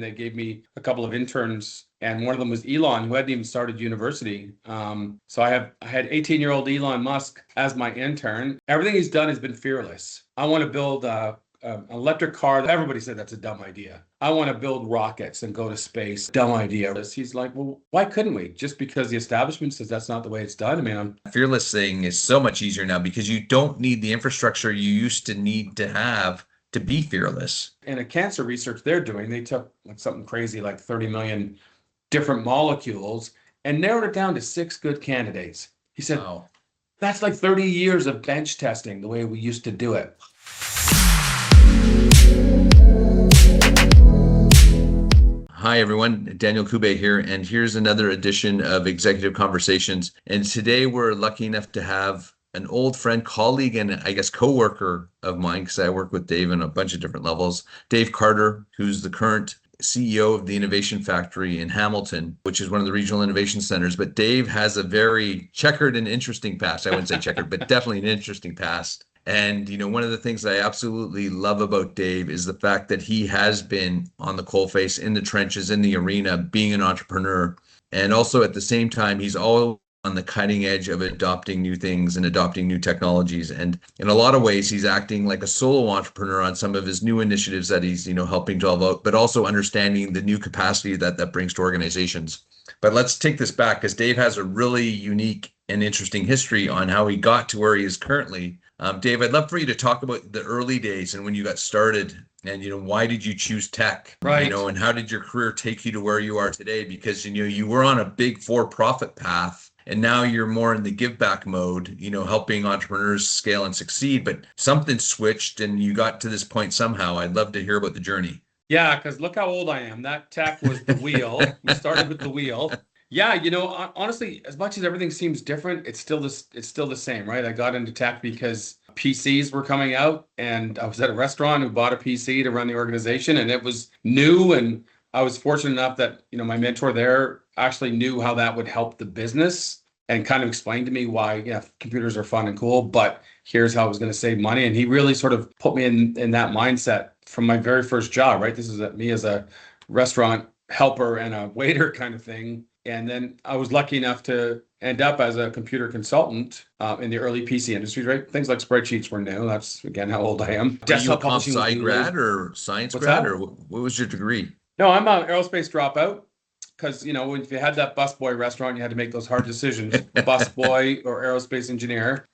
They gave me a couple of interns, and one of them was Elon, who hadn't even started university. So I had 18-year-old Elon Musk as my intern. Everything he's done has been fearless. I want to build an electric car. Everybody said that's a dumb idea. I want to build rockets and go to space. Dumb idea. He's like, well, why couldn't we? Just because the establishment says that's not the way it's done. I mean, fearless thing is so much easier now because you don't need the infrastructure you used to need to have to be fearless. In a cancer research they're doing, they took something crazy like 30 million different molecules and narrowed it down to 6 good candidates. He said, wow, that's like 30 years of bench testing the way we used to do it. Hi, everyone. Daniel Kube here, and here's another edition of Executive Conversations. And today we're lucky enough to have an old friend, colleague, and I guess co-worker of mine, because I work with Dave on a bunch of different levels, Dave Carter, who's the current CEO of the Innovation Factory in Hamilton, which is one of the regional innovation centers. But Dave has a very checkered and interesting past. I wouldn't say checkered, but definitely an interesting past. And, you know, one of the things that I absolutely love about Dave is the fact that he has been on the coalface, in the trenches, in the arena, being an entrepreneur. And also at the same time, he's all on the cutting edge of adopting new things and adopting new technologies. And in a lot of ways, he's acting like a solo entrepreneur on some of his new initiatives that he's, helping develop, but also understanding the new capacity that brings to organizations. But let's take this back, because Dave has a really unique and interesting history on how he got to where he is currently. Dave, I'd love for you to talk about the early days and when you got started, and why did you choose tech? Right. And how did your career take you to where you are today? Because you were on a big for-profit path, and now you're more in the give back mode, helping entrepreneurs scale and succeed. But something switched and you got to this point somehow. I'd love to hear about the journey. Yeah, because look how old I am. That tech was the wheel. We started with the wheel. Yeah, honestly, as much as everything seems different, it's still the same, right? I got into tech because PCs were coming out, and I was at a restaurant who bought a PC to run the organization, and it was new. And I was fortunate enough that, my mentor there actually knew how that would help the business and kind of explained to me why, computers are fun and cool, but here's how I was going to save money. And he really sort of put me in that mindset from my very first job, right? This is me as a restaurant helper and a waiter kind of thing. And then I was lucky enough to end up as a computer consultant in the early PC industry, right? Things like spreadsheets were new. That's, again, how old I am. Are you a comp sci grad or science grad, or what was your degree? No, I'm an aerospace dropout. Because, if you had that busboy restaurant, you had to make those hard decisions, busboy or aerospace engineer.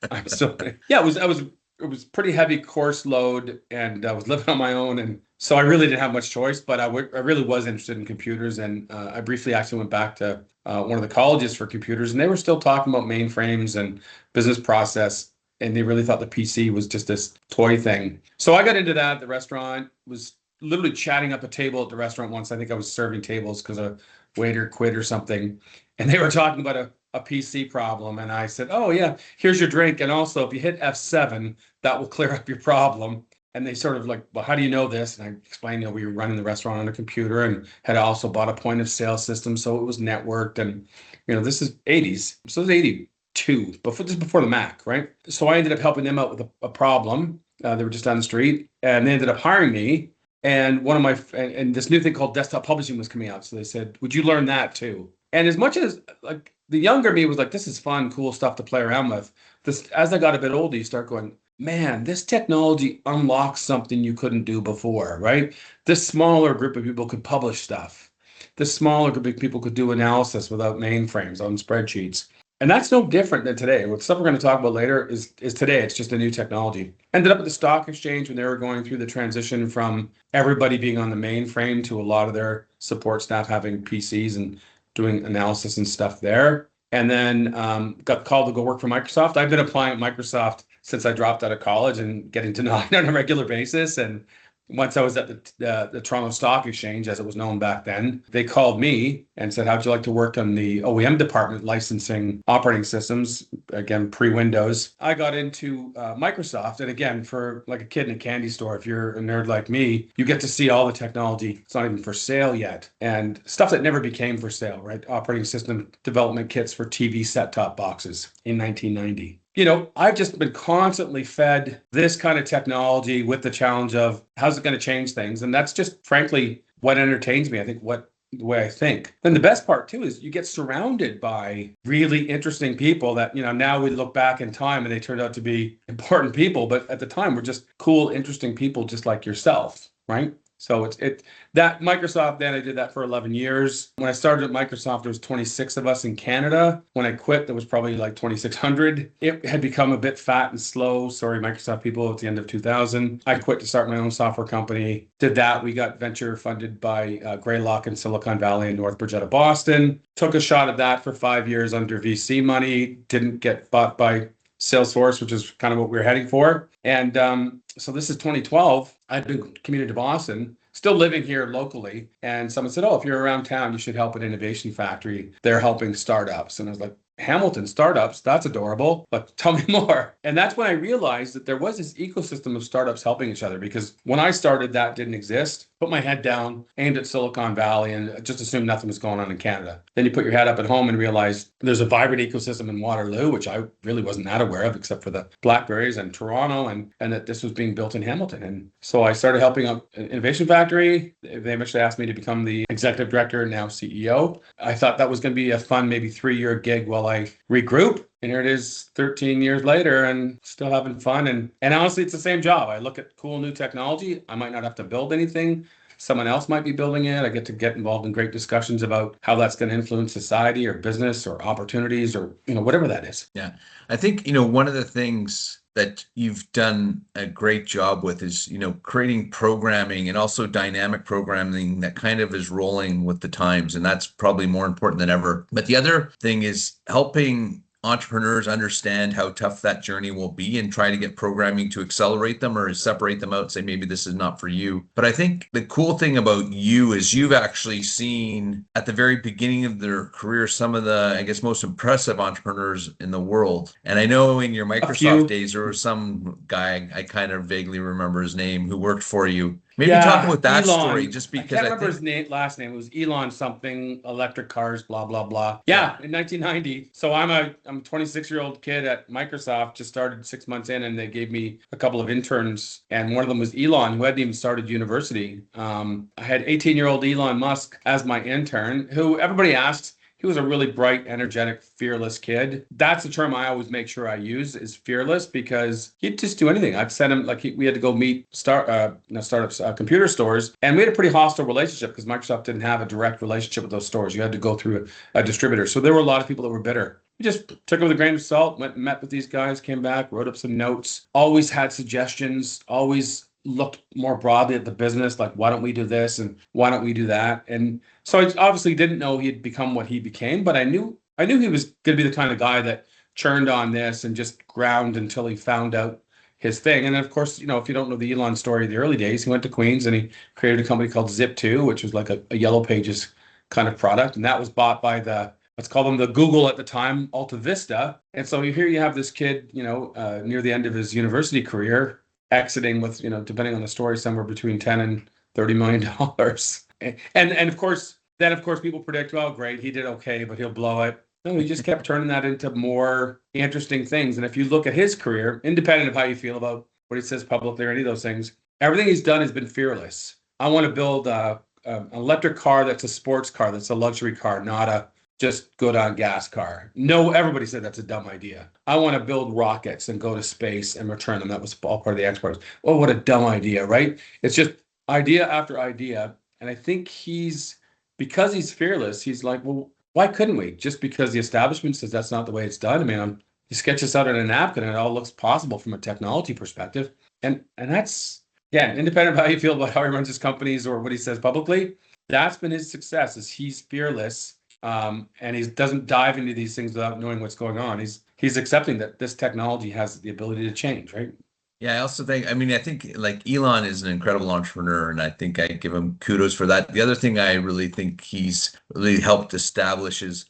It was pretty heavy course load, and I was living on my own. And so I really didn't have much choice, but I really was interested in computers. And I briefly actually went back to one of the colleges for computers, and they were still talking about mainframes and business process. And they really thought the PC was just this toy thing. So I got into that. The restaurant was literally chatting up a table at the restaurant once. I think I was serving tables because a waiter quit or something. And they were talking about a PC problem. And I said, oh, yeah, here's your drink. And also, if you hit F7, that will clear up your problem. And they sort of like, well, how do you know this? And I explained, we were running the restaurant on a computer and had also bought a point of sale system. So it was networked. And, this is 80s. So it was 82, before the Mac, right? So I ended up helping them out with a problem. They were just down the street, and they ended up hiring me. And and this new thing called desktop publishing was coming out. So they said, would you learn that too? And as much as like the younger me was like, this is fun, cool stuff to play around with. As I got a bit older, you start going, man, this technology unlocks something you couldn't do before, right? This smaller group of people could publish stuff. This smaller group of people could do analysis without mainframes on spreadsheets. And that's no different than today. What stuff we're going to talk about later is today. It's just a new technology. Ended up at the stock exchange when they were going through the transition from everybody being on the mainframe to a lot of their support staff having PCs and doing analysis and stuff there. And then got called to go work for Microsoft. I've been applying at Microsoft since I dropped out of college and getting to know it on a regular basis. And once I was at the Toronto Stock Exchange, as it was known back then, they called me and said, how'd you like to work on the OEM department licensing operating systems, again, pre-Windows. I got into Microsoft. And again, for like a kid in a candy store, if you're a nerd like me, you get to see all the technology. It's not even for sale yet. And stuff that never became for sale, right? Operating system development kits for TV set-top boxes in 1990. I've just been constantly fed this kind of technology with the challenge of how's it going to change things? And that's just, frankly, what entertains me. I think the way I think. Then the best part too is you get surrounded by really interesting people that, now we look back in time and they turned out to be important people, but at the time we're just cool, interesting people just like yourself, right? So it's that Microsoft, then I did that for 11 years. When I started at Microsoft, there was 26 of us in Canada. When I quit, there was probably like 2,600. It had become a bit fat and slow. Sorry, Microsoft people, at the end of 2000. I quit to start my own software company. Did that. We got venture funded by Greylock in Silicon Valley in Northbridge out of Boston. Took a shot at that for 5 years under VC money. Didn't get bought by Salesforce, which is kind of what we were heading for. And so this is 2012. I'd been commuted to Boston, still living here locally. And someone said, oh, if you're around town, you should help at Innovation Factory. They're helping startups. And I was like, Hamilton startups, that's adorable, but tell me more. And that's when I realized that there was this ecosystem of startups helping each other, because when I started, that didn't exist. Put my head down, aimed at Silicon Valley, and just assumed nothing was going on in Canada. Then you put your head up at home and realize there's a vibrant ecosystem in Waterloo, which I really wasn't that aware of, except for the Blackberries, and Toronto, and that this was being built in Hamilton. And so I started helping out Innovation Factory. They eventually asked me to become the executive director and now CEO. I thought that was going to be a fun, maybe 3-year gig while I regroup. And here it is 13 years later and still having fun. And honestly, it's the same job. I look at cool new technology. I might not have to build anything. Someone else might be building it. I get involved in great discussions about how that's going to influence society or business or opportunities or, whatever that is. Yeah. I think, one of the things that you've done a great job with is, creating programming and also dynamic programming that kind of is rolling with the times. And that's probably more important than ever. But the other thing is helping entrepreneurs understand how tough that journey will be and try to get programming to accelerate them or separate them out and say, maybe this is not for you. But I think the cool thing about you is you've actually seen at the very beginning of their career some of the, I guess, most impressive entrepreneurs in the world. And I know in your Microsoft days, there was some guy, I kind of vaguely remember his name, who worked for you. Maybe talk about that Elon, story, just because I can't remember his last name. It was Elon something, electric cars, blah, blah, blah. Yeah, in 1990. So I'm a 26-year-old kid at Microsoft, just started 6 months in, and they gave me a couple of interns. And one of them was Elon, who hadn't even started university. I had 18-year-old Elon Musk as my intern, who everybody asked. He was a really bright, energetic, fearless kid. That's the term I always make sure I use, is fearless, because he'd just do anything. I'd send him, we had to go meet startups, computer stores, and we had a pretty hostile relationship because Microsoft didn't have a direct relationship with those stores. You had to go through a distributor. So there were a lot of people that were bitter. We just took it with a grain of salt, went and met with these guys, came back, wrote up some notes, always had suggestions, always looked more broadly at the business, like, why don't we do this and why don't we do that? And so I obviously didn't know he'd become what he became, but I knew he was going to be the kind of guy that churned on this and just ground until he found out his thing. And of course, if you don't know the Elon story, the early days, he went to Queens and he created a company called Zip2, which was like a Yellow Pages kind of product. And that was bought by let's call them the Google at the time, Alta Vista. And so here you have this kid, near the end of his university career, exiting with, depending on the story, somewhere between $10 and $30 million. And of course, people predict, well, great, he did okay, but he'll blow it. No, he just kept turning that into more interesting things. And if you look at his career, independent of how you feel about what he says publicly or any of those things, everything he's done has been fearless. I want to build an electric car that's a sports car, that's a luxury car, not a just good on gas car. No, everybody said that's a dumb idea. I want to build rockets and go to space and return them. That was all part of the experts. Oh, what a dumb idea, right? It's just idea after idea. And I think because he's fearless, he's like, well, why couldn't we? Just because the establishment says that's not the way it's done. I mean, he sketches out on a napkin and it all looks possible from a technology perspective. And that's, again, independent of how you feel about how he runs his companies or what he says publicly, that's been his success, is he's fearless. And he doesn't dive into these things without knowing what's going on. He's accepting that this technology has the ability to change, right? Yeah, I also think, I think like Elon is an incredible entrepreneur, and I think I give him kudos for that. The other thing I really think he's really helped establish is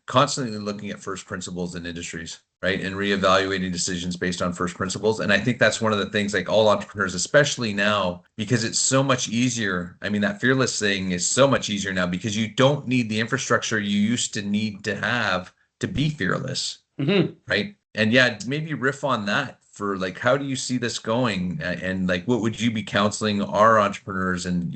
constantly looking at first principles in industries, right? And reevaluating decisions based on first principles. And I think that's one of the things, like all entrepreneurs, especially now, because it's so much easier. I mean, that fearless thing is so much easier now because you don't need the infrastructure you used to need to have to be fearless, right? And yeah, maybe riff on that for like, how do you see this going? And like, what would you be counseling our entrepreneurs and,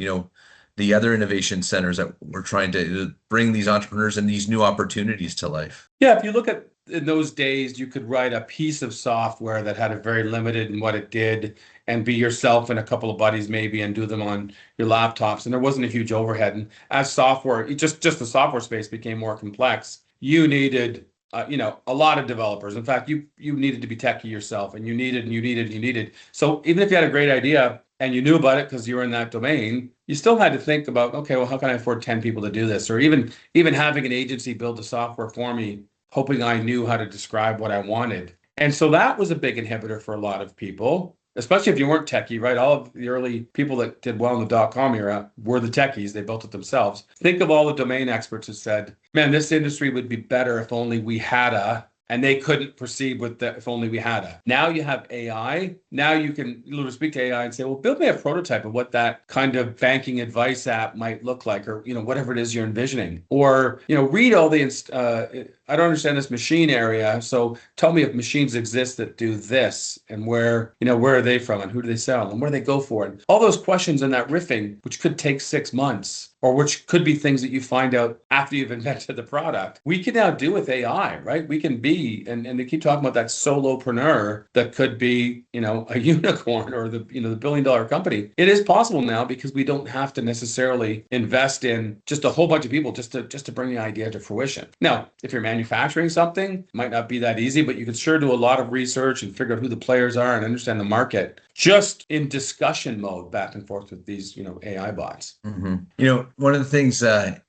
the other innovation centers that we're trying to bring these entrepreneurs and these new opportunities to life? Yeah, if you look at in those days, you could write a piece of software that had a very limited in what it did and be yourself and a couple of buddies maybe and do them on your laptops. And there wasn't a huge overhead. And as software, just the software space became more complex, you needed a lot of developers. In fact, you needed to be techie yourself, and you needed. So even if you had a great idea and you knew about it because you were in that domain, you still had to think about, okay, well, how can I afford 10 people to do this? Or even having an agency build the software for me, hoping I knew how to describe what I wanted. And so that was a big inhibitor for a lot of people, especially if you weren't techie, right? All of the early people that did well in the dot-com era were the techies. They built it themselves. Think of all the domain experts who said, man, this industry would be better if only we had and they couldn't proceed with that if only we had Now you have AI. Now you can literally speak to AI and say, well, build me a prototype of what that kind of banking advice app might look like, or, whatever it is you're envisioning. Or, read all the, I don't understand this machine area. So tell me if machines exist that do this, and where are they from, and who do they sell, and where do they go for? And all those questions in that riffing, which could take 6 months, or which could be things that you find out after you've invented the product, we can now do with AI, right? We can be, and they keep talking about that solopreneur that could be, a unicorn or the $1 billion company. It is possible now because we don't have to necessarily invest in just a whole bunch of people just to bring the idea to fruition. Now, if you're manufacturing something, it might not be that easy, but you can sure do a lot of research and figure out who the players are and understand the market just in discussion mode back and forth with these, AI bots. Mm-hmm. One of the things,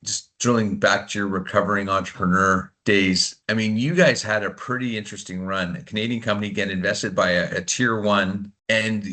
just drilling back to your recovering entrepreneur days, I mean, you guys had a pretty interesting run. A Canadian company getting invested by a tier one, and,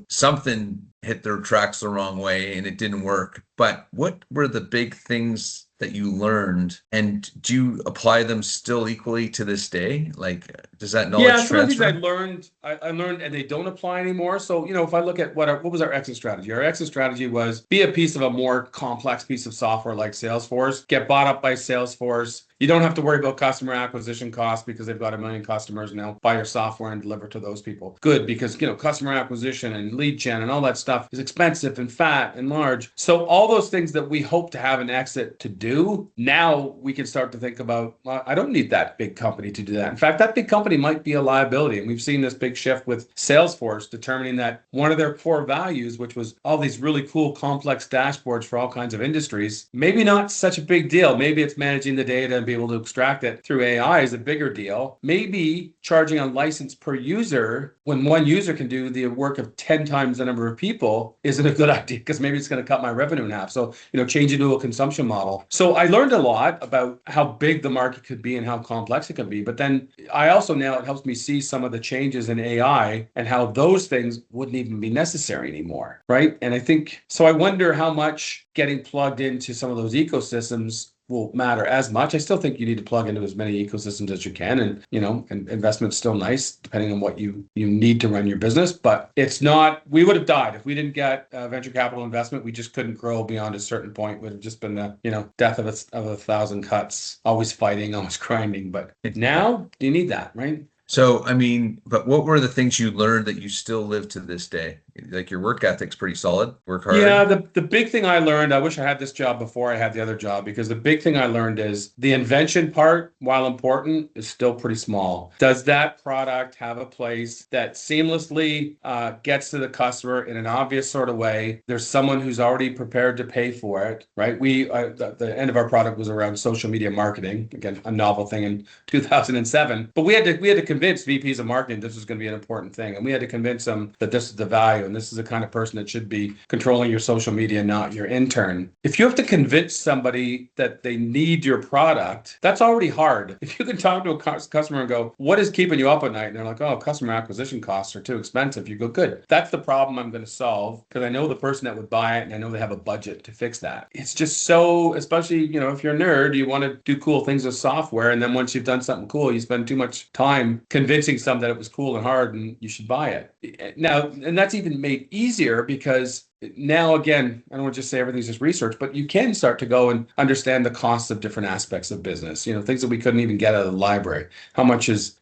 something hit their tracks the wrong way and it didn't work. But what were the big things that you learned, and do you apply them still equally to this day? Like, does that knowledge transfer? Some of the things I learned and they don't apply anymore. So, if I look at what was our exit strategy? Our exit strategy was be a piece of a more complex piece of software like Salesforce, get bought up by Salesforce. You don't have to worry about customer acquisition costs because they've got 1 million customers now. Buy your software and deliver to those people. Good, because customer acquisition and lead gen and all that stuff is expensive and fat and large. So all those things that we hope to have an exit to do, now we can start to think about, well, I don't need that big company to do that. In fact, that big company might be a liability. And we've seen this big shift with Salesforce determining that one of their core values, which was all these really cool complex dashboards for all kinds of industries, maybe not such a big deal. Maybe it's managing the data and be able to extract it through AI is a bigger deal. Maybe charging a license per user when one user can do the work of 10 times the number of people isn't a good idea, because maybe it's going to cut my revenue in half. So, change it to a consumption model. So I learned a lot about how big the market could be and how complex it can be. But then I also now, it helps me see some of the changes in AI and how those things wouldn't even be necessary anymore, right? And I think, so I wonder how much getting plugged into some of those ecosystems will matter as much. I still think you need to plug into as many ecosystems as you can, and and investment's still nice depending on what you need to run your business. But it's not, we would have died if we didn't get venture capital investment. We just couldn't grow beyond a certain point. It would have just been the death of a 1,000 cuts, always fighting, always grinding. But now you need that, right? So, I mean, but what were the things you learned that you still live to this day? Like, your work ethic's pretty solid. Work hard. Yeah, the big thing I learned, I wish I had this job before I had the other job, because the big thing I learned is the invention part, while important, is still pretty small. Does that product have a place that seamlessly gets to the customer in an obvious sort of way? There's someone who's already prepared to pay for it, right? The end of our product was around social media marketing. Again, a novel thing in 2007. But we had to convince VPs of marketing this was going to be an important thing. And we had to convince them that this is the value and this is the kind of person that should be controlling your social media, not your intern. If you have to convince somebody that they need your product, that's already hard. If you can talk to a customer and go, what is keeping you up at night? And they're like, oh, customer acquisition costs are too expensive. You go, good. That's the problem I'm going to solve, because I know the person that would buy it and I know they have a budget to fix that. It's just so, especially, if you're a nerd, you want to do cool things with software. And then once you've done something cool, you spend too much time convincing some that it was cool and hard and you should buy it. Now, and that's even made easier because now, again, I don't want to just say everything's just research, but you can start to go and understand the costs of different aspects of business, things that we couldn't even get out of the library. How much is,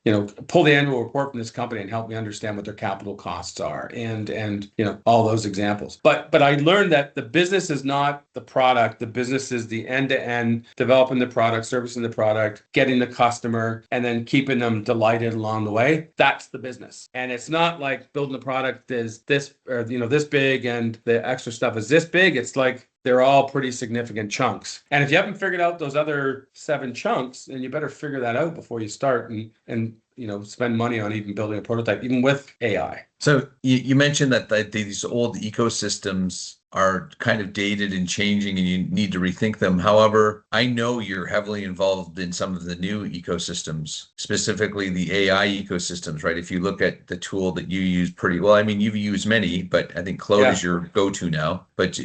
pull the annual report from this company and help me understand what their capital costs are, and all those examples. But I learned that the business is not the product. The business is the end-to-end, developing the product, servicing the product, getting the customer, and then keeping them delighted along the way. That's the business. And it's not like building a product is this, or this big, and the extra stuff is this big. It's like they're all pretty significant chunks. And if you haven't figured out those other 7 chunks, then you better figure that out before you start and spend money on even building a prototype, even with AI. So you mentioned that these old ecosystems are kind of dated and changing, and you need to rethink them. However, I know you're heavily involved in some of the new ecosystems, specifically the AI ecosystems, right? If you look at the tool that you use pretty well, I mean, you've used many, but I think Claude is your go-to now. But,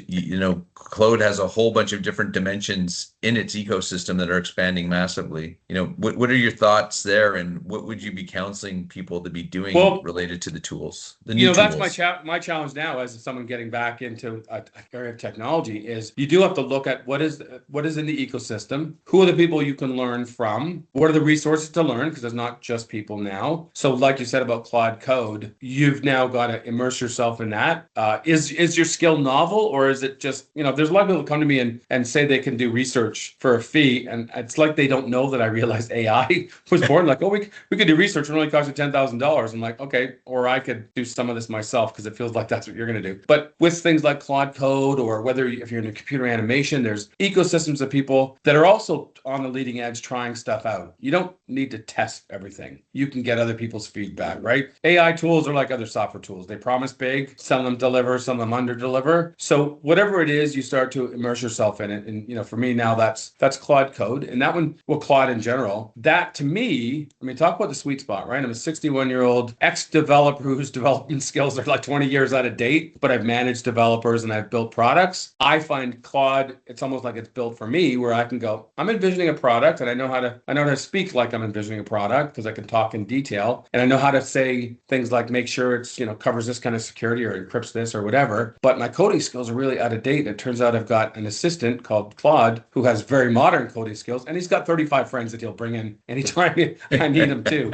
Claude has a whole bunch of different dimensions in its ecosystem that are expanding massively. What are your thoughts there, and what would you be counseling people to be doing related to the tools? That's my challenge now as someone getting back into a area of technology is you do have to look at what is in the ecosystem, who are the people you can learn from, what are the resources to learn, because there's not just people now. So like you said about Claude Code, you've now got to immerse yourself in that. Is your skill novel, or is it just, there's a lot of people who come to me and say they can do research for a fee, and it's like they don't know that I realized AI was born. Like, we could do research and it only cost you $10,000. I'm like, okay, or I could do some of this myself because it feels like that's what you're going to do. But with things like Claude Code, or if you're in a computer animation, there's ecosystems of people that are also on the leading edge trying stuff out. You don't need to test everything. You can get other people's feedback, right? AI tools are like other software tools. They promise big, some of them deliver, some of them under-deliver. So whatever it is, you start to immerse yourself in it. And for me now, that's Claude Code. And that one, Claude in general, that to me, talk about the sweet spot, right? I'm a 61-year-old ex-developer whose development skills are like 20 years out of date, but I've managed developers and I've built products. I find Claude, it's almost like it's built for me, where I can go, I'm envisioning a product, and I know how to speak like I'm envisioning a product because I can talk in detail, and I know how to say things like make sure it's covers this kind of security or encrypts this or whatever. But my coding skills are really out of date. And it turns out I've got an assistant called Claude who has very modern coding skills, and he's got 35 friends that he'll bring in anytime I need him too.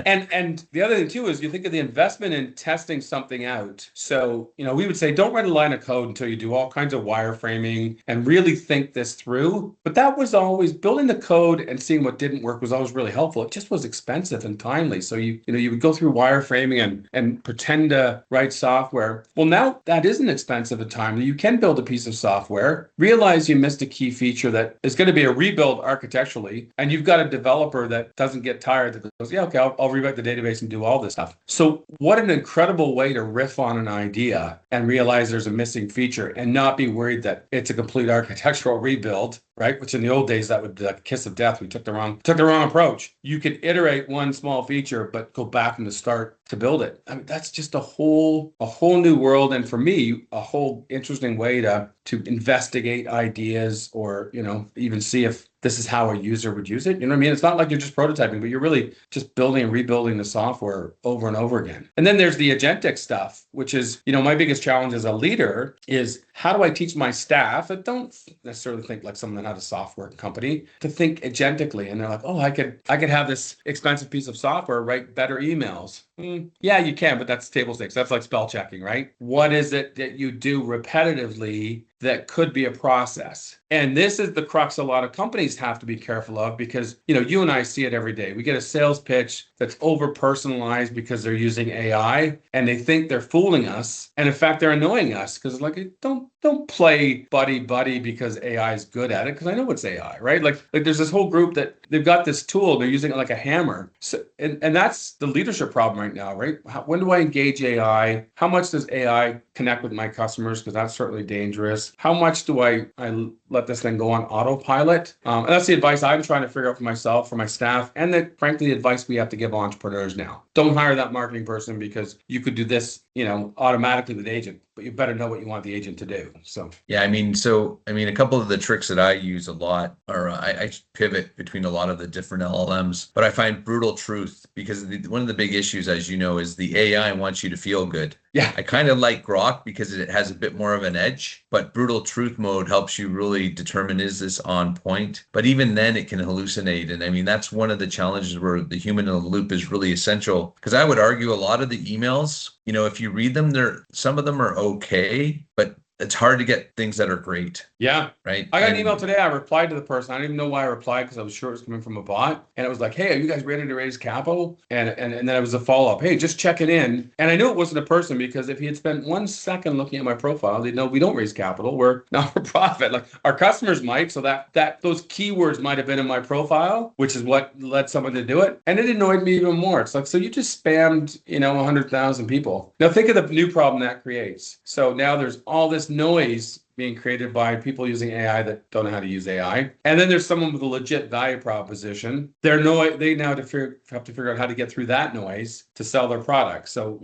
And the other thing too is you think of the investment in testing something out. So we would say don't write a line of code until you do all kinds of wireframing and really think this through. But that was always building the code and seeing what didn't work was always really helpful. It just was expensive and timely. So you would go through wireframing and pretend to write software. Well, now that isn't expensive and timely. You can build a piece of software, realize you missed a key feature that is going to be a rebuild architecturally, and you've got a developer that doesn't get tired, that goes, yeah, okay, I'll rewrite the database and do all this stuff. So what an incredible way to riff on an idea and realize there's a missing feature and not be worried that it's a complete architectural rebuild, right? Which in the old days, that would be like a kiss of death. We took the wrong approach. You could iterate one small feature, but go back from the start to build it. That's just a whole new world. And for me, a whole interesting way to investigate ideas, or, even see if this is how a user would use it. It's not like you're just prototyping, but you're really just building and rebuilding the software over and over again. And then there's the agentic stuff, which is, my biggest challenge as a leader is how do I teach my staff that don't necessarily think like someone that had a software company to think agentically. And they're like, oh, I could have this expensive piece of software write better emails. Yeah, you can, but that's table stakes. That's like spell checking, right? What is it that you do repetitively that could be a process? And this is the crux a lot of companies have to be careful of, because, you and I see it every day. We get a sales pitch that's over personalized because they're using AI and they think they're fooling us. And in fact, they're annoying us because like, don't play buddy because AI is good at it, because I know it's AI, right? Like there's this whole group that they've got this tool, they're using it like a hammer. So, and that's the leadership problem right now, right? When do I engage AI? How much does AI connect with my customers? Because that's certainly dangerous. How much do I let this thing go on autopilot? And that's the advice I'm trying to figure out for myself, for my staff, and that frankly, the advice we have to give entrepreneurs now. Don't hire that marketing person because you could do this, automatically with agent. but you better know what you want the agent to do. So Yeah, a couple of the tricks that I use a lot are I pivot between a lot of the different LLMs, but I find brutal truth because one of the big issues, as you know, is the AI wants you to feel good. yeah, I kind of like Grok because it has a bit more of an edge, but brutal truth mode helps you really determine, is this on point? But even then it can hallucinate. And I mean, that's one of the challenges where the human in the loop is really essential. Because I would argue a lot of the emails, if you read them, some of them are okay, but it's hard to get things that are great. yeah. Right. I got an email today. I replied to the person. I don't even know why I replied because I was sure it was coming from a bot. And it was like, hey, are you guys ready to raise capital? And then it was a follow-up. Hey, just checking in. And I knew it wasn't a person because if he had spent 1 second looking at my profile, they'd know we don't raise capital. We're not for profit. Like our customers might. So that those keywords might have been in my profile, which is what led someone to do it. And it annoyed me even more. It's like, so you just spammed, 100,000 people. Now think of the new problem that creates. So now there's all this noise being created by people using AI that don't know how to use AI. And then there's someone with a legit value proposition. They now have to figure out how to get through that noise to sell their product. So,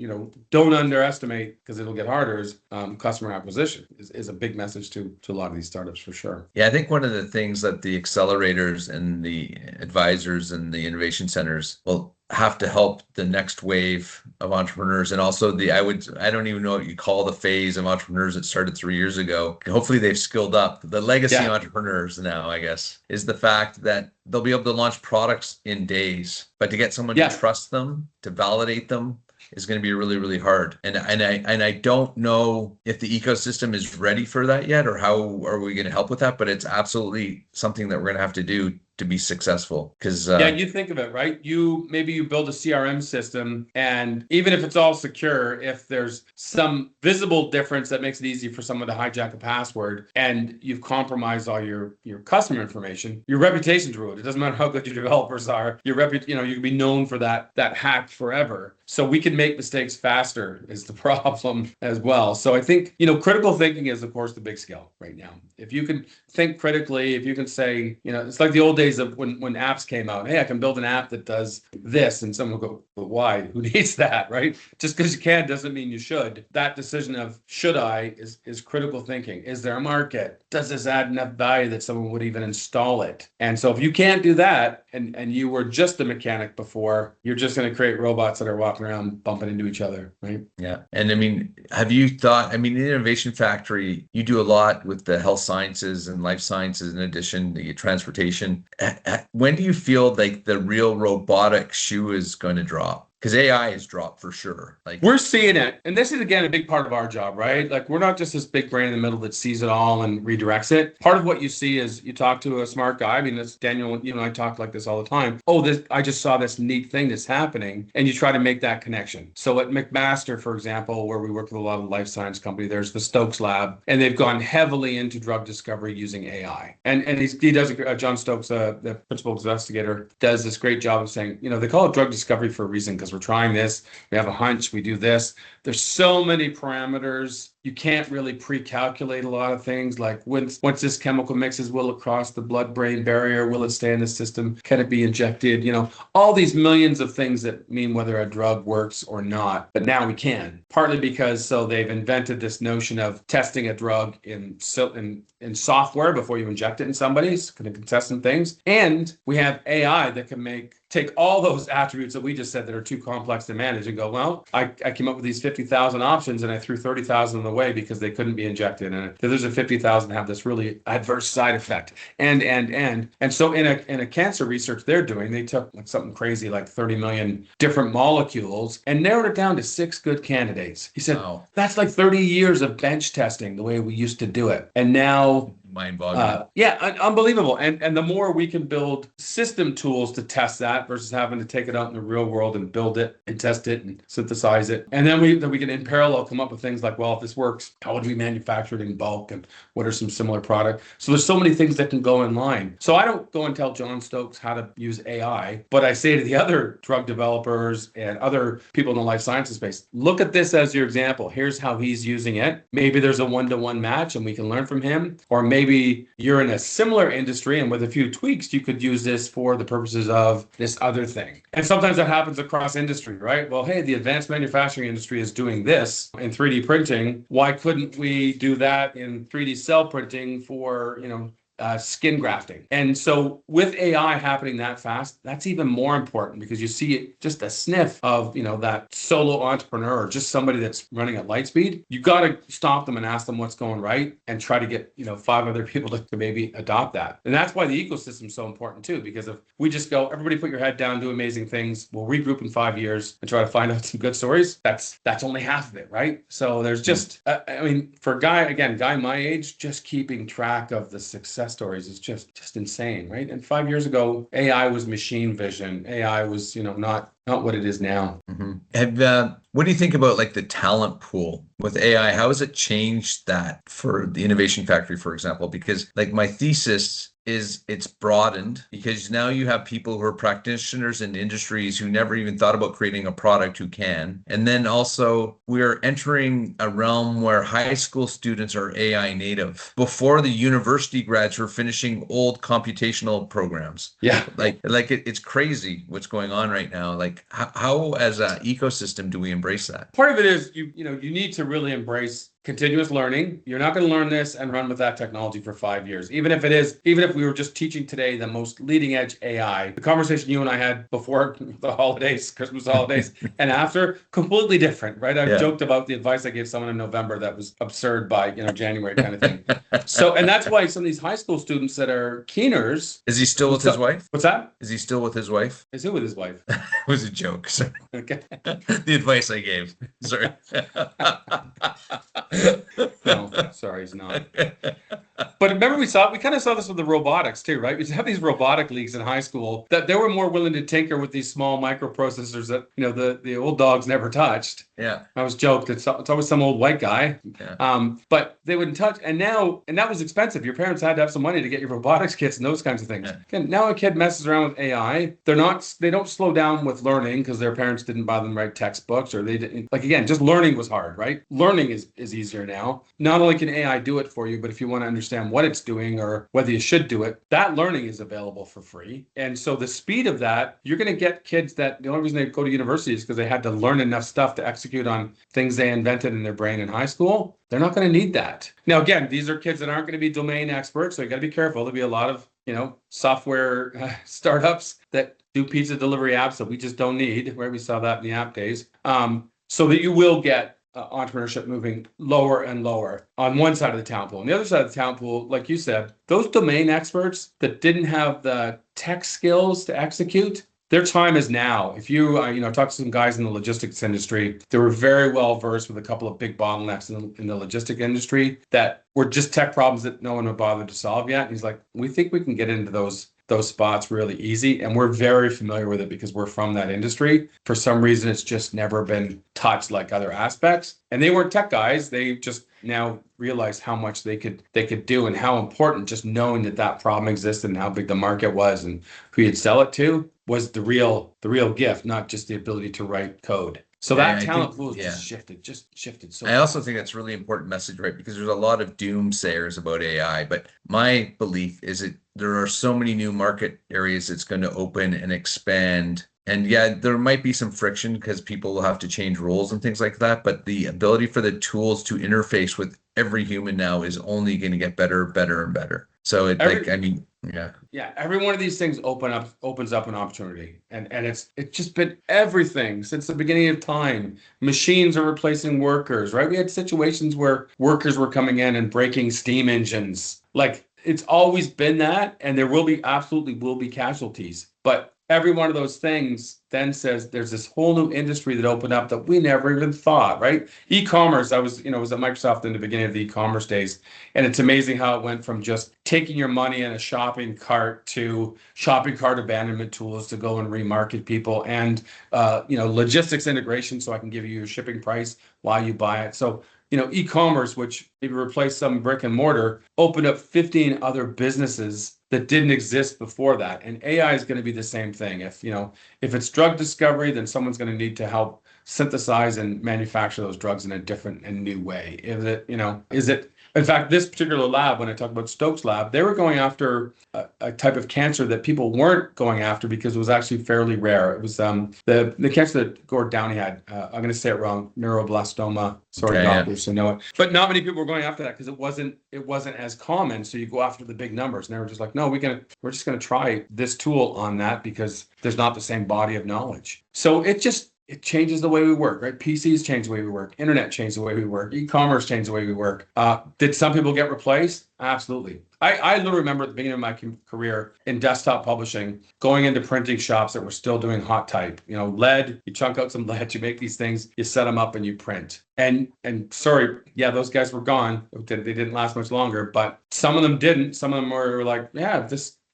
don't underestimate, because it'll get harder, is customer acquisition is a big message to a lot of these startups for sure. Yeah, I think one of the things that the accelerators and the advisors and the innovation centers will have to help the next wave of entrepreneurs, and also I don't even know what you call the phase of entrepreneurs that started 3 years ago. Hopefully they've skilled up. The legacy entrepreneurs now, I guess, is the fact that they'll be able to launch products in days, but to get someone to trust them, to validate them, is going to be really, really hard. And I don't know if the ecosystem is ready for that yet, or how are we going to help with that, but it's absolutely something that we're going to have to do to be successful. Because you think of it, right? Maybe you build a CRM system, and even if it's all secure, if there's some visible difference that makes it easy for someone to hijack a password, and you've compromised all your customer information, your reputation's ruined. It doesn't matter how good your developers are. You can be known for that hack forever. So we can make mistakes faster is the problem as well. So I think, critical thinking is, of course, the big skill right now. If you can think critically, if you can say, it's like the old days of when apps came out. Hey, I can build an app that does this, and someone will go, but why? Who needs that, right? Just because you can doesn't mean you should. That decision of should I is critical thinking. Is there a market? Does this add enough value that someone would even install it? And so if you can't do that, and you were just a mechanic before, you're just going to create robots that are walking around bumping into each other, right? Yeah. And have you thought, the Innovation Factory, you do a lot with the health sciences and life sciences in addition to transportation. When do you feel like the real robotic shoe is going to drop? Because AI has dropped for sure. We're seeing it. And this is, again, a big part of our job, right? Like, we're not just this big brain in the middle that sees it all and redirects it. Part of what you see is you talk to a smart guy. That's Daniel, you and I talk like this all the time. I just saw this neat thing that's happening. And you try to make that connection. So at McMaster, for example, where we work with a lot of life science companies, there's the Stokes lab, and they've gone heavily into drug discovery using AI. And he does, John Stokes, the principal investigator, does this great job of saying, they call it drug discovery for a reason, because we're trying this, we have a hunch, we do this. There's so many parameters. You can't really pre-calculate a lot of things, like once this chemical mixes, will it cross the blood-brain barrier? Will it stay in the system? Can it be injected? All these millions of things that mean whether a drug works or not. But now we can, partly because they've invented this notion of testing a drug in software before you inject it in somebody. It's going to contest some things. And we have AI that can take all those attributes that we just said that are too complex to manage and go, well, I came up with these 50,000 options and I threw 30,000 away because they couldn't be injected. And there's a 50,000 have this really adverse side effect. And so in a cancer research they're doing, they took something crazy like 30 million different molecules and narrowed it down to 6 good candidates. He said, wow, that's like 30 years of bench testing the way we used to do it. And now mind-boggling. Unbelievable. And the more we can build system tools to test that versus having to take it out in the real world and build it and test it and synthesize it. And then we can in parallel come up with things like, well, if this works, how would we manufacture it in bulk and what are some similar products? So there's so many things that can go in line. So I don't go and tell John Stokes how to use AI, but I say to the other drug developers and other people in the life sciences space, look at this as your example. Here's how he's using it. Maybe there's a one-to-one match and we can learn from him, or maybe maybe you're in a similar industry, and with a few tweaks, you could use this for the purposes of this other thing. And sometimes that happens across industry, right? Well, hey, the advanced manufacturing industry is doing this in 3D printing. Why couldn't we do that in 3D cell printing for, skin grafting? And so with AI happening that fast, that's even more important, because you see just a sniff of, that solo entrepreneur, just somebody that's running at light speed. You got to stop them and ask them what's going right, and try to get, 5 other people to maybe adopt that. And that's why the ecosystem is so important too, because if we just go, everybody put your head down, do amazing things, we'll regroup in 5 years and try to find out some good stories. That's only half of it, right? So there's just, for a guy my age, just keeping track of the success stories is just insane, right? And 5 years ago, AI was machine vision. AI was, not what it is now. Mm-hmm. And what do you think about like the talent pool with AI? How has it changed that for the Innovation Factory, for example? Because like my thesis is it's broadened, because now you have people who are practitioners in industries who never even thought about creating a product who can. And then also we're entering a realm where high school students are AI native. Before, the university grads were finishing old computational programs. Yeah. It's crazy what's going on right now. Like how as an ecosystem do we embrace that? Part of it is you need to really embrace continuous learning. You're not going to learn this and run with that technology for 5 years. Even if we were just teaching today the most leading edge AI, the conversation you and I had before the holidays, Christmas holidays, and after, completely different, right? I've joked about the advice I gave someone in November that was absurd by, January kind of thing. So, and that's why some of these high school students that are keeners. Is he still with his wife? What's that? Is he still with his wife? Is he with his wife? It was a joke. Sorry. Okay. The advice I gave. Sorry. No, sorry, he's not. But remember, we kind of saw this with the robotics too, right? We have these robotic leagues in high school that they were more willing to tinker with these small microprocessors that, the old dogs never touched. Yeah. I was joked. It's always some old white guy. Yeah. But they wouldn't touch. And that was expensive. Your parents had to have some money to get your robotics kits and those kinds of things. Yeah. Again, now a kid messes around with AI. They don't slow down with learning because their parents didn't buy them right textbooks, or they didn't. Like, again, just learning was hard, right? Learning is easier now. Not only can AI do it for you, but if you want to understand what it's doing or whether you should do it, that learning is available for free. And so the speed of that, you're going to get kids that the only reason they go to university is because they had to learn enough stuff to execute on things they invented in their brain in high school. They're not going to need that. Now, again, these are kids that aren't going to be domain experts, so you got to be careful. There'll be a lot of, software startups that do pizza delivery apps that we just don't need, where we saw that in the app days. So that you will get entrepreneurship moving lower and lower on one side of the talent pool. On the other side of the talent pool, like you said, those domain experts that didn't have the tech skills to execute, their time is now. If you, talk to some guys in the logistics industry, they were very well versed with a couple of big bottlenecks in the logistic industry that were just tech problems that no one would bother to solve yet. And he's like, we think we can get into those spots really easy. And we're very familiar with it because we're from that industry. For some reason, it's just never been touched like other aspects. And they weren't tech guys. They just now realize how much they could do, and how important just knowing that problem existed and how big the market was and who you'd sell it to was the real gift, not just the ability to write code. So that talent pool just shifted. So I also think that's a really important message, right? Because there's a lot of doomsayers about AI, but my belief is that there are so many new market areas it's going to open and expand. And yeah, there might be some friction because people will have to change roles and things like that. But the ability for the tools to interface with every human now is only going to get better, better, and better. So every one of these things opens up an opportunity, and it's just been everything since the beginning of time. Machines are replacing workers, right? We had situations where workers were coming in and breaking steam engines. Like, it's always been that, and there absolutely will be casualties. But every one of those things then says there's this whole new industry that opened up that we never even thought, right? E-commerce, I was at Microsoft in the beginning of the e-commerce days, and it's amazing how it went from just taking your money in a shopping cart to shopping cart abandonment tools to go and remarket people, and logistics integration so I can give you your shipping price while you buy it. So e-commerce, which maybe replaced some brick and mortar, opened up 15 other businesses that didn't exist before that. And AI is going to be the same thing. If it's drug discovery, then someone's going to need to help synthesize and manufacture those drugs in a different and new way. Is it In fact, this particular lab, when I talk about Stokes' lab, they were going after a type of cancer that people weren't going after because it was actually fairly rare. It was the cancer that Gord Downey had. I'm going to say it wrong, neuroblastoma. Sorry, Okay, yeah. doctors who know it. But not many people were going after that because it wasn't as common. So you go after the big numbers, and they were just like, no, we're just going to try this tool on that because there's not the same body of knowledge. So it changes the way we work, right? PCs change the way we work. Internet changed the way we work. E-commerce changed the way we work. Did some people get replaced? Absolutely. I literally remember at the beginning of my career in desktop publishing, going into printing shops that were still doing hot type. Lead, you chunk out some lead, you make these things, you set them up and you print. And sorry, yeah, those guys were gone. They didn't last much longer, but some of them didn't. Some of them were like, yeah,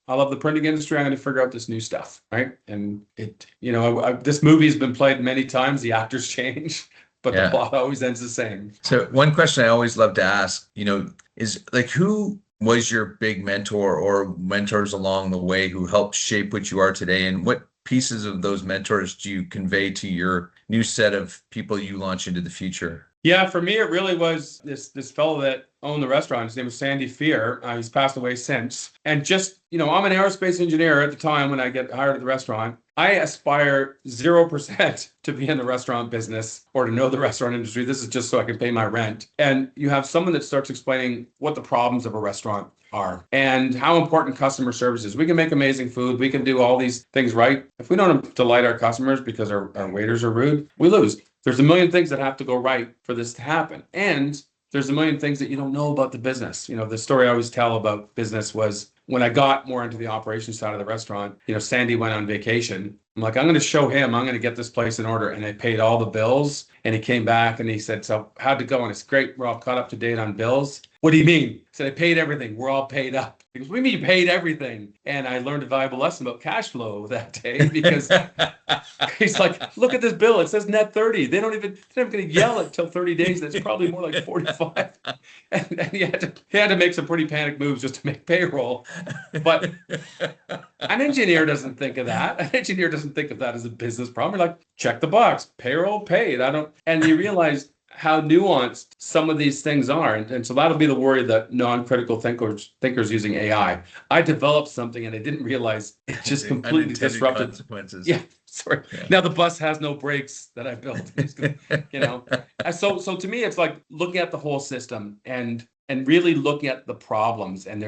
I love the printing industry. I'm going to figure out this new stuff, right? And this movie's been played many times. The actors change, but the plot always ends the same. So one question I always love to ask, is like, who was your big mentor or mentors along the way who helped shape what you are today? And what pieces of those mentors do you convey to your new set of people you launch into the future? Yeah, for me, it really was this fellow that owned the restaurant. His name was Sandy Fear. He's passed away since. And just, I'm an aerospace engineer at the time when I get hired at the restaurant. I aspire 0% to be in the restaurant business or to know the restaurant industry. This is just so I can pay my rent. And you have someone that starts explaining what the problems of a restaurant are and how important customer service is. We can make amazing food. We can do all these things right. If we don't delight our customers because our waiters are rude, we lose. There's a million things that have to go right for this to happen. And there's a million things that you don't know about the business. The story I always tell about business was when I got more into the operations side of the restaurant, Sandy went on vacation. I'm like, I'm going to show him, I'm going to get this place in order. And I paid all the bills. And he came back and he said, so how'd it go? And it's great. We're all caught up to date on bills. What do you mean? I said, I paid everything. We're all paid up. He goes, what do you mean you paid everything? And I learned a valuable lesson about cash flow that day because he's like, look at this bill. It says net 30. They're not even going to yell it till 30 days. That's probably more like 45. And he had to make some pretty panic moves just to make payroll. But an engineer doesn't think of that. An engineer doesn't think of that as a business problem. You're like, check the box, payroll paid. And you realize how nuanced some of these things are. And so that'll be the worry that non-critical thinkers using AI. I developed something and I didn't realize it just completely disrupted consequences. Yeah, sorry. Yeah. Now the bus has no brakes that I built. So to me, it's like looking at the whole system and really looking at the problems. And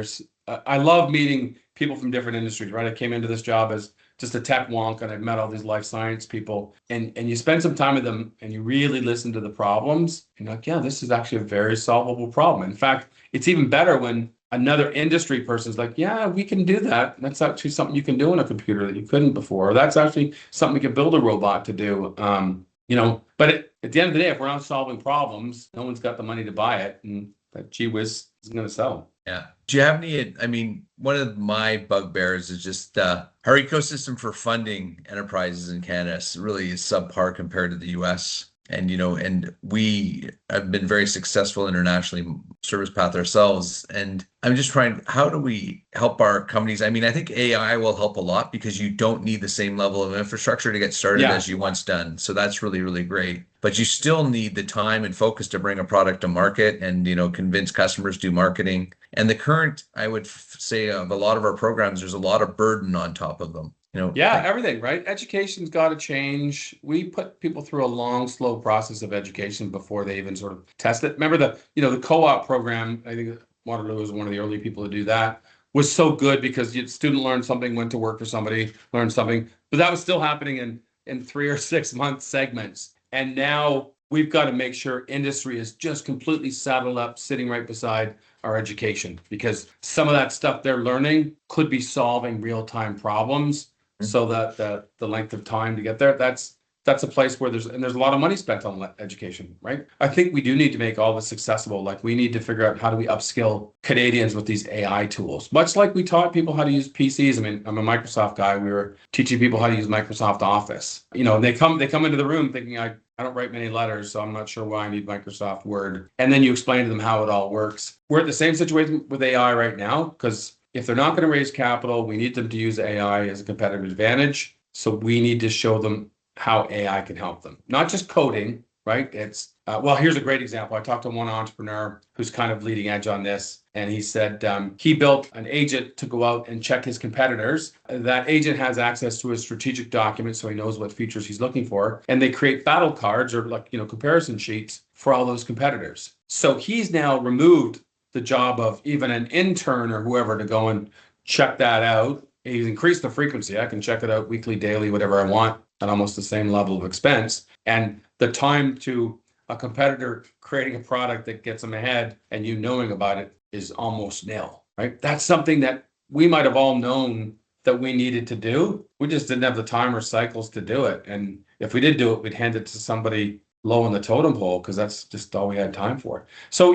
I love meeting people from different industries, right? I came into this job as just a tech wonk, and I've met all these life science people, and you spend some time with them and you really listen to the problems, and you're like, yeah, this is actually a very solvable problem. In fact, it's even better when another industry person's like, yeah, we can do that. That's actually something you can do on a computer that you couldn't before. Or that's actually something we could build a robot to do. But at the end of the day, if we're not solving problems, no one's got the money to buy it, and that gee whiz isn't going to sell. Yeah. Do you have any, one of my bugbears is just our ecosystem for funding enterprises in Canada really is subpar compared to the US. And we have been very successful internationally, servicePath ourselves. And I'm just how do we help our companies? I think AI will help a lot because you don't need the same level of infrastructure to get started as you once done. So that's really, really great. But you still need the time and focus to bring a product to market and, convince customers, do marketing. And the current, I would say, of a lot of our programs, there's a lot of burden on top of them. Everything, right? Education's got to change. We put people through a long, slow process of education before they even sort of test it. Remember the co-op program, I think Waterloo was one of the early people to do that, was so good because the student learned something, went to work for somebody, learned something, but that was still happening in 3 or 6 month segments. And now we've got to make sure industry is just completely saddled up, sitting right beside our education, because some of that stuff they're learning could be solving real-time problems. So that the length of time to get there, that's a place where there's a lot of money spent on education, right? I think we do need to make all this accessible. Like we need to figure out how do we upskill Canadians with these AI tools, much like we taught people how to use PCs. I'm a Microsoft guy. We were teaching people how to use Microsoft Office. And they come into the room thinking I don't write many letters, so I'm not sure why I need Microsoft Word. And then you explain to them how it all works. We're at the same situation with AI right now, because if they're not going to raise capital, we need them to use AI as a competitive advantage. So we need to show them how AI can help them. Not just coding, right? It's well, here's a great example. I talked to one entrepreneur who's kind of leading edge on this, and he said he built an agent to go out and check his competitors. That agent has access to a strategic document, so he knows what features he's looking for, and they create battle cards or comparison sheets for all those competitors. So he's now removed the job of even an intern or whoever to go and check that out. He's increased the frequency. I can check it out weekly, daily, whatever I want at almost the same level of expense. And the time to a competitor creating a product that gets them ahead and you knowing about it is almost nil, right? That's something that we might have all known that we needed to do. We just didn't have the time or cycles to do it. And if we did do it, we'd hand it to somebody low on the totem pole because that's just all we had time for. So,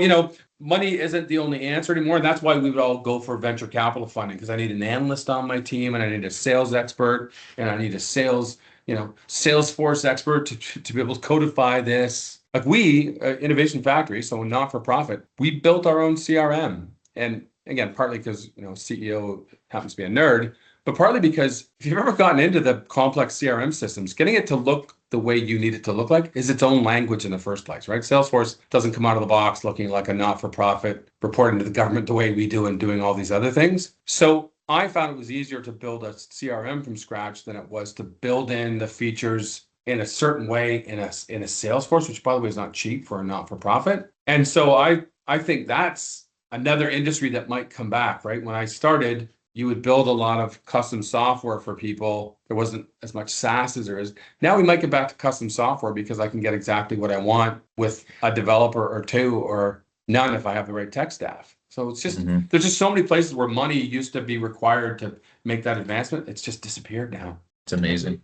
money isn't the only answer anymore. And that's why we would all go for venture capital funding, because I need an analyst on my team and I need a sales expert and I need a Salesforce expert to be able to codify this. Like we, Innovation Factory, so not for profit, we built our own CRM. And again, partly because, CEO happens to be a nerd, but partly because if you've ever gotten into the complex CRM systems, getting it to look the way you need it to look like is its own language in the first place, right? Salesforce doesn't come out of the box looking like a not-for-profit, reporting to the government the way we do and doing all these other things. So I found it was easier to build a CRM from scratch than it was to build in the features in a certain way in a Salesforce, which by the way is not cheap for a not-for-profit. And so I think that's another industry that might come back, right? When I started, you would build a lot of custom software for people. There wasn't as much SaaS as there is. Now we might get back to custom software because I can get exactly what I want with a developer or two or none if I have the right tech staff. So it's just, there's just so many places where money used to be required to make that advancement. It's just disappeared now. It's amazing.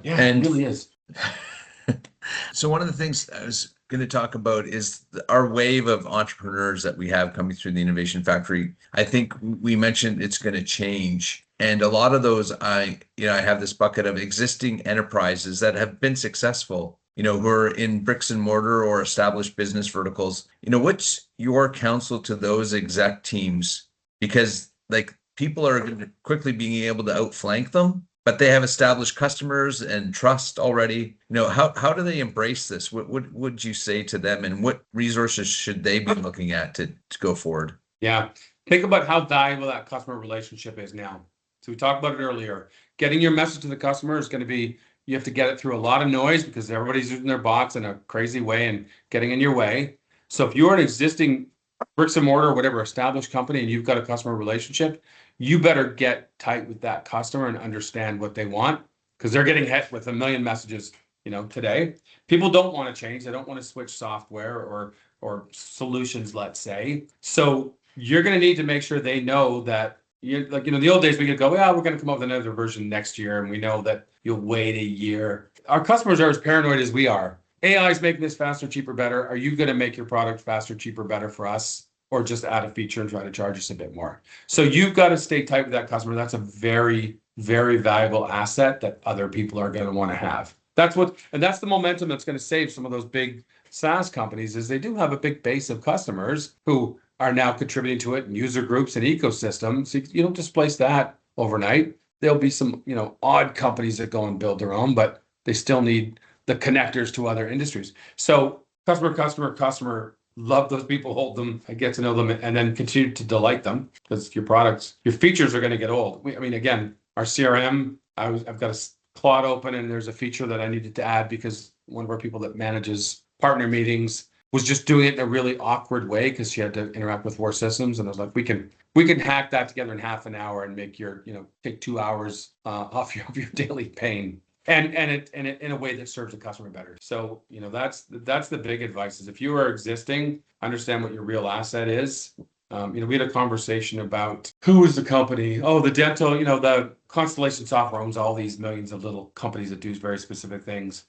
Yeah, it really is. So one of the things I was going to talk about is our wave of entrepreneurs that we have coming through the Innovation Factory. I think we mentioned it's going to change. And a lot of those, I have this bucket of existing enterprises that have been successful, who are in bricks and mortar or established business verticals. What's your counsel to those exec teams? Because people are quickly being able to outflank them, but they have established customers and trust already. How do they embrace this? What would you say to them, and what resources should they be looking at to go forward? Yeah. Think about how valuable that customer relationship is now. So we talked about it earlier. Getting your message to the customer is going to be, you have to get it through a lot of noise because everybody's using their bots in a crazy way and getting in your way. So if you're an existing bricks and mortar or whatever established company and you've got a customer relationship, you better get tight with that customer and understand what they want, because they're getting hit with a million messages, today. People don't want to change. They don't want to switch software or solutions, let's say. So you're going to need to make sure they know that the old days we could go, yeah, we're going to come up with another version next year. And we know that you'll wait a year. Our customers are as paranoid as we are. AI is making this faster, cheaper, better. Are you going to make your product faster, cheaper, better for us? Or just add a feature and try to charge us a bit more? So you've got to stay tight with that customer. That's a very, very valuable asset that other people are going to want to have. That's the momentum that's going to save some of those big SaaS companies, is they do have a big base of customers who are now contributing to it, and user groups and ecosystems. So you don't displace that overnight. There'll be some, odd companies that go and build their own, but they still need the connectors to other industries. So customer, love those people, hold them, get to know them, and then continue to delight them, because your features are going to get old. Again, our CRM, I've got a Claude open and there's a feature that I needed to add because one of our people that manages partner meetings was just doing it in a really awkward way because she had to interact with 4 systems. And I was like, we can hack that together in half an hour and make your, take 2 hours off your daily pain. And it in a way that serves the customer better. So, that's the big advice, is if you are existing, understand what your real asset is. We had a conversation about who is the company. Oh, the dental, the Constellation Software owns all these millions of little companies that do very specific things.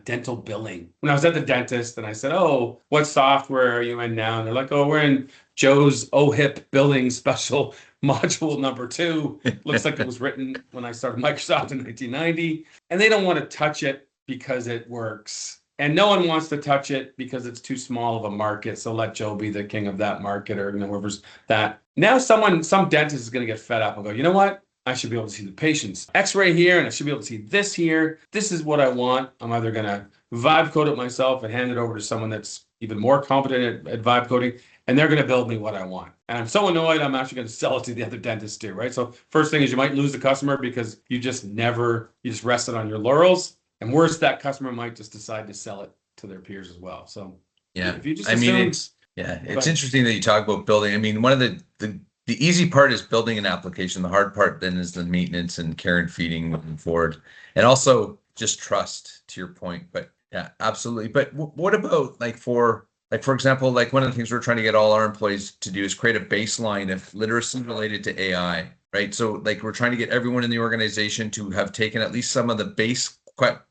Dental billing. When I was at the dentist and I said, oh, what software are you in now? And they're like, oh, we're in Joe's OHIP billing special module number 2. Looks like it was written when I started Microsoft in 1990. And they don't want to touch it because it works. And no one wants to touch it because it's too small of a market. So let Joe be the king of that market, or whoever's that. Now some dentist is going to get fed up and go, you know what? I should be able to see the patient's x-ray here, and I should be able to see this here. This is what I want. I'm either going to vibe code it myself and hand it over to someone that's even more competent at vibe coding, and they're going to build me what I want. And I'm so annoyed, I'm actually going to sell it to the other dentists too, right? So first thing is you might lose the customer because you just rested on your laurels. And worse, that customer might just decide to sell it to their peers as well. So yeah, if you just I mean, assume, it's interesting that you talk about building. I mean, one of the easy part is building an application. The hard part then is the maintenance and care and feeding moving forward, and also just trust, to your point. But yeah, absolutely. But what about for example, like one of the things we're trying to get all our employees to do is create a baseline of literacy related to AI, right? So like we're trying to get everyone in the organization to have taken at least some of the base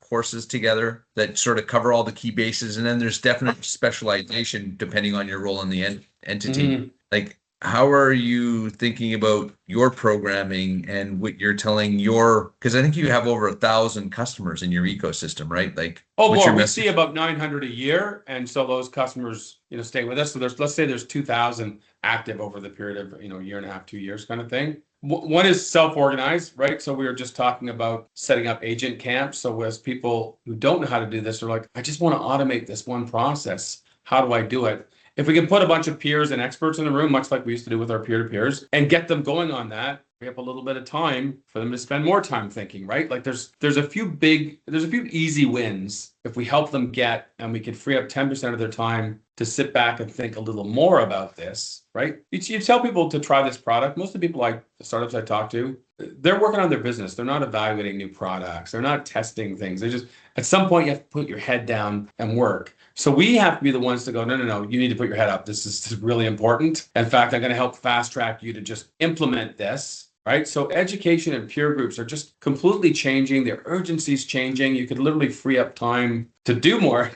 courses together that sort of cover all the key bases, and then there's definite specialization depending on your role in the entity. Like, how are you thinking about your programming and what you're telling because I think you have over 1,000 customers in your ecosystem, right? Like, more. We see about 900 a year, and so those customers, stay with us. So let's say there's 2,000 active over the period of a year and a half, 2 years, kind of thing. One is self-organized, right? So we were just talking about setting up agent camps. So as people who don't know how to do this are like, I just want to automate this one process. How do I do it? If we can put a bunch of peers and experts in the room, much like we used to do with our peer-to-peers, and get them going on that, we have a little bit of time for them to spend more time thinking, right? Like there's a few easy wins if we help them and we can free up 10% of their time to sit back and think a little more about this, right? You tell people to try this product. Most of the people, like the startups I talk to, they're working on their business. They're not evaluating new products. They're not testing things. They just, at some point, you have to put your head down and work. So we have to be the ones to go, no, you need to put your head up. This is really important. In fact, I'm going to help fast track you to just implement this. Right. So education and peer groups are just completely changing. Their urgency is changing. You could literally free up time to do more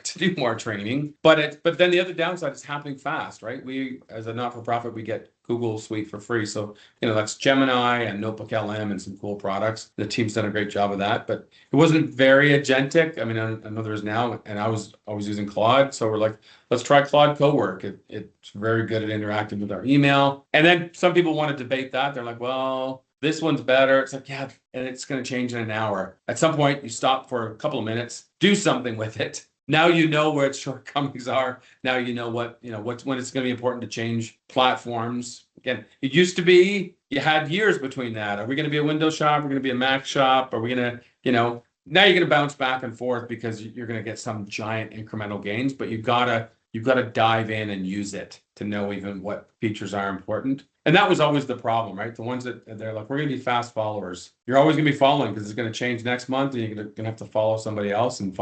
training. But then the other downside is happening fast, right? We, as a not-for-profit, we get Google Suite for free. So, that's Gemini and Notebook LM and some cool products. The team's done a great job of that, but it wasn't very agentic. I mean, I know there is now, and I was always using Claude. So we're like, let's try Claude Cowork. It's very good at interacting with our email. And then some people want to debate that. They're like, well, this one's better. It's like, yeah, and it's going to change in an hour. At some point, you stop for a couple of minutes, do something with it. Now you know where its shortcomings are. Now you know when it's going to be important to change platforms. Again, it used to be you had years between that. Are we going to be a Windows shop? Are we going to be a Mac shop? Are we going to, now you're going to bounce back and forth because you're going to get some giant incremental gains, but you've got to dive in and use it to know even what features are important. And that was always the problem, right? The ones that they're like, we're going to be fast followers. You're always going to be following because it's going to change next month, and you're going to have to follow somebody else, and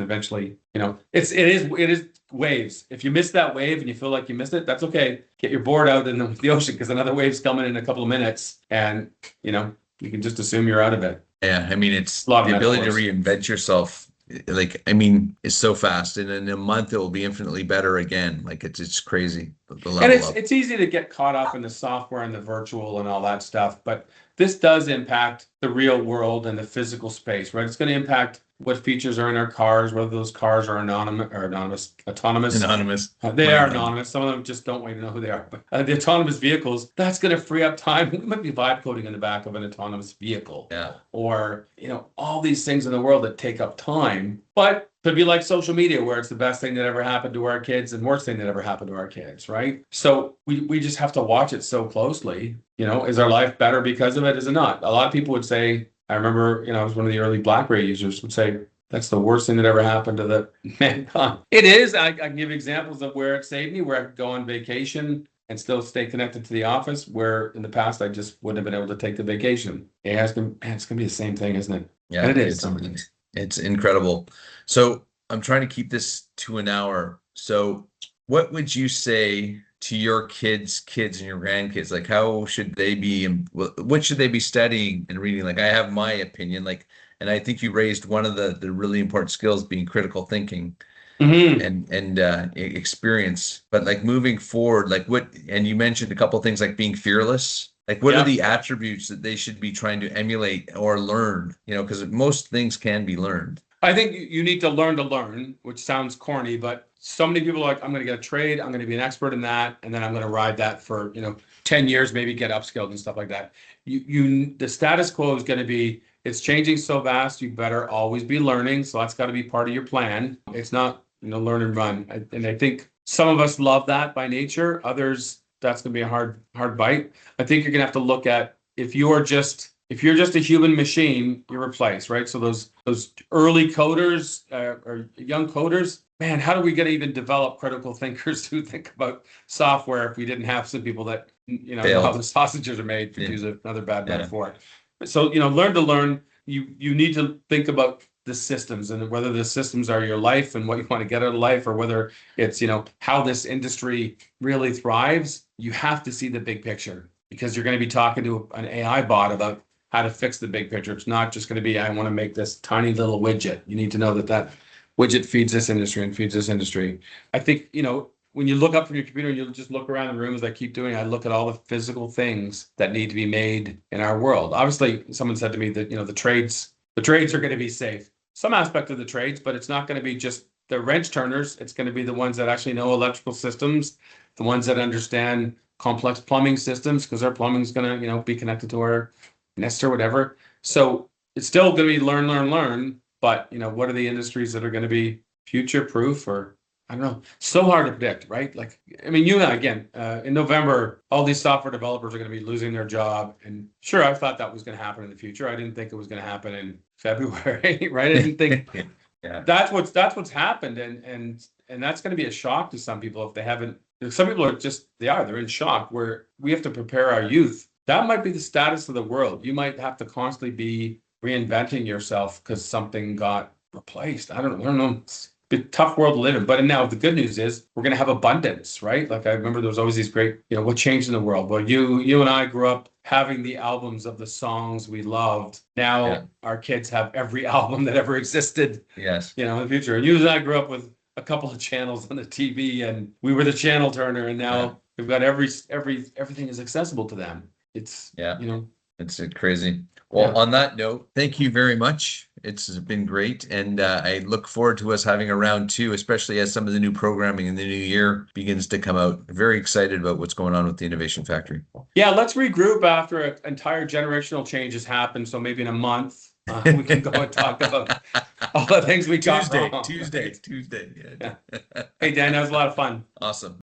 eventually, it is waves. If you miss that wave and you feel like you missed it, that's okay. Get your board out in the ocean because another wave's coming in a couple of minutes, and you can just assume you're out of it. Yeah, I mean, it's the ability to reinvent yourself. Is so fast, and in a month it will be infinitely better again. Like it's crazy. The level and it's easy to get caught up in the software and the virtual and all that stuff, but this does impact the real world and the physical space, right? It's going to impact what features are in our cars, whether those cars are autonomous. They are anonymous. Some of them just don't want you to know who they are. But the autonomous vehicles, that's going to free up time. We might be vibe coding in the back of an autonomous vehicle. Yeah. Or, all these things in the world that take up time. But could be like social media, where it's the best thing that ever happened to our kids and worst thing that ever happened to our kids, right? So we just have to watch it so closely. Is our life better because of it? Is it not? A lot of people would say, I remember, I was one of the early BlackBerry users, would say, that's the worst thing that ever happened to the mankind. It is. I can give examples of where it saved me, where I could go on vacation and still stay connected to the office, where in the past I just wouldn't have been able to take the vacation. It's going to be the same thing, isn't it? Yeah, and it is. It's incredible. So I'm trying to keep this to an hour. So what would you say to your kids and your grandkids? Like, how should they be, what should they be studying and reading? Like, I have my opinion, and I think you raised one of the really important skills being critical thinking. And experience, but like moving forward, and you mentioned a couple of things like being fearless. Like, what are the attributes that they should be trying to emulate or learn? Because most things can be learned. I think you need to learn, which sounds corny, but so many people are like, I'm going to get a trade, I'm going to be an expert in that, and then I'm going to ride that for 10 years, maybe get upskilled and stuff like that. The status quo is going to be, it's changing so fast, you better always be learning. So that's got to be part of your plan. It's not learn and run. And I think some of us love that by nature. Others, that's going to be a hard bite. I think you're going to have to look at, if you're just a human machine, you're replaced, right? So those early coders or young coders, man, how do we get to even develop critical thinkers who think about software if we didn't have some people that know how the sausages are made, to use another bad metaphor. So learn to learn. You need to think about the systems, and whether the systems are your life and what you want to get out of life, or whether it's how this industry really thrives. You have to see the big picture, because you're going to be talking to an AI bot about how to fix the big picture. It's not just going to be, I want to make this tiny little widget. You need to know that widget feeds this industry and feeds this industry. I think, when you look up from your computer and you just look around the room, as I keep doing, I look at all the physical things that need to be made in our world. Obviously, someone said to me that, the trades are going to be safe. Some aspect of the trades, but it's not going to be just the wrench turners. It's going to be the ones that actually know electrical systems, the ones that understand complex plumbing systems, because our plumbing is going to, be connected to our Nest or whatever. So it's still going to be learn, but what are the industries that are going to be future proof, or I don't know, so hard to predict, right? Like, I mean, you and I, again, in November, all these software developers are going to be losing their job. And sure, I thought that was going to happen in the future. I didn't think it was going to happen in February, right? I didn't think that's what's happened. And that's going to be a shock to some people if they haven't. Some people are they're in shock, where we have to prepare our youth. That might be the status of the world. You might have to constantly be reinventing yourself because something got replaced. I don't know. It's a tough world to live in. But now the good news is we're going to have abundance, right? Like, I remember there was always these great, what changed in the world? Well, you and I grew up having the albums of the songs we loved. Now our kids have every album that ever existed. Yes. In the future. And you and I grew up with a couple of channels on the TV, and we were the channel turner. And now we've got everything is accessible to them. It's It's crazy. Well, on that note, thank you very much. It's been great. And I look forward to us having a round two, especially as some of the new programming in the new year begins to come out. Very excited about what's going on with the Innovation Factory. Yeah, let's regroup after an entire generational change has happened. So maybe in a month, we can go and talk about all the things we got wrong. Tuesday. Yeah. Hey, Dan, that was a lot of fun. Awesome.